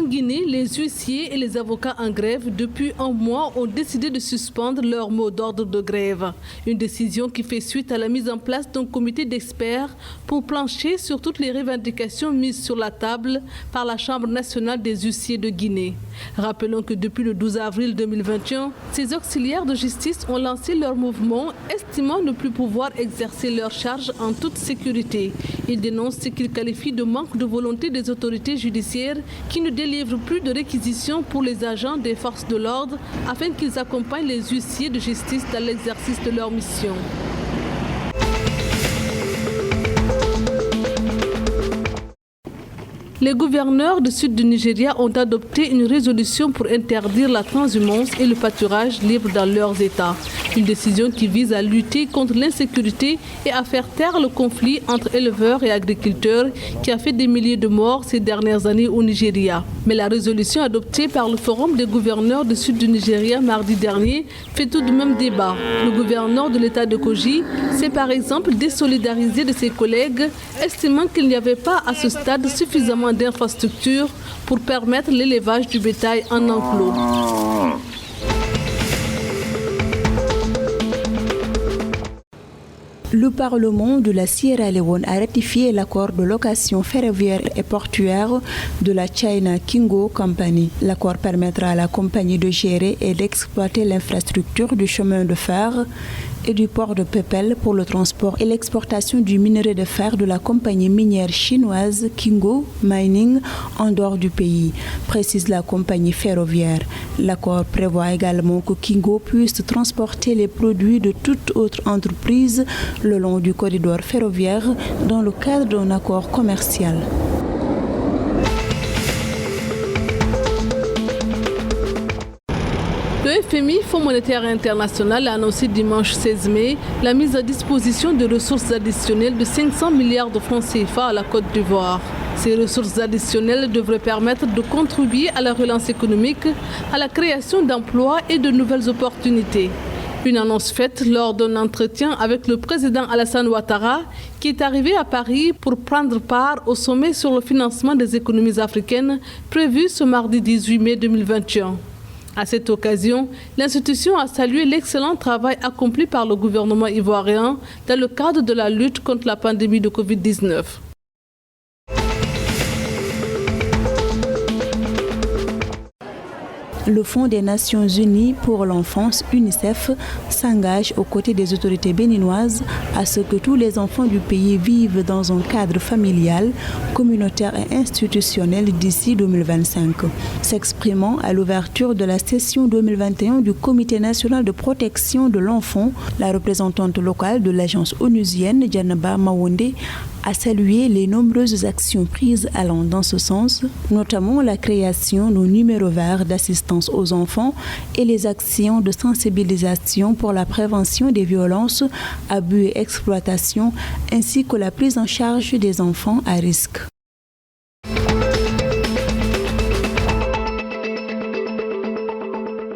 En Guinée, les huissiers et les avocats en grève depuis un mois ont décidé de suspendre leur mot d'ordre de grève. Une décision qui fait suite à la mise en place d'un comité d'experts pour plancher sur toutes les revendications mises sur la table par la Chambre nationale des huissiers de Guinée. Rappelons que depuis le 12 avril 2021, ces auxiliaires de justice ont lancé leur mouvement, estimant ne plus pouvoir exercer leurs charges en toute sécurité. Ils dénoncent ce qu'ils qualifient de manque de volonté des autorités judiciaires qui ne délivrent plus de réquisitions pour les agents des forces de l'ordre afin qu'ils accompagnent les huissiers de justice dans l'exercice de leur mission. Les gouverneurs du sud du Nigeria ont adopté une résolution pour interdire la transhumance et le pâturage libre dans leurs États. Une décision qui vise à lutter contre l'insécurité et à faire taire le conflit entre éleveurs et agriculteurs qui a fait des milliers de morts ces dernières années au Nigeria. Mais la résolution adoptée par le Forum des gouverneurs du sud du Nigeria mardi dernier fait tout de même débat. Le gouverneur de l'État de Kogi s'est par exemple désolidarisé de ses collègues, estimant qu'il n'y avait pas à ce stade suffisamment d'infrastructures pour permettre l'élevage du bétail en enclos. Le Parlement de la Sierra Leone a ratifié l'accord de location ferroviaire et portuaire de la China Kingo Company. L'accord permettra à la compagnie de gérer et d'exploiter l'infrastructure du chemin de fer et du port de Pepel pour le transport et l'exportation du minerai de fer de la compagnie minière chinoise Kingo Mining en dehors du pays, précise la compagnie ferroviaire. L'accord prévoit également que Kingo puisse transporter les produits de toute autre entreprise le long du corridor ferroviaire dans le cadre d'un accord commercial. Le FMI, Fonds monétaire international, a annoncé dimanche 16 mai la mise à disposition de ressources additionnelles de 500 milliards de francs CFA à la Côte d'Ivoire. Ces ressources additionnelles devraient permettre de contribuer à la relance économique, à la création d'emplois et de nouvelles opportunités. Une annonce faite lors d'un entretien avec le président Alassane Ouattara, qui est arrivé à Paris pour prendre part au sommet sur le financement des économies africaines prévu ce mardi 18 mai 2021. À cette occasion, l'institution a salué l'excellent travail accompli par le gouvernement ivoirien dans le cadre de la lutte contre la pandémie de Covid-19. Le Fonds des Nations Unies pour l'enfance, UNICEF, s'engage aux côtés des autorités béninoises à ce que tous les enfants du pays vivent dans un cadre familial, communautaire et institutionnel d'ici 2025. S'exprimant à l'ouverture de la session 2021 du Comité national de protection de l'enfant, la représentante locale de l'agence onusienne, Djanaba Mawonde, a salué les nombreuses actions prises allant dans ce sens, notamment la création d'un numéro vert d'assistance aux enfants et les actions de sensibilisation pour la prévention des violences, abus et exploitation, ainsi que la prise en charge des enfants à risque.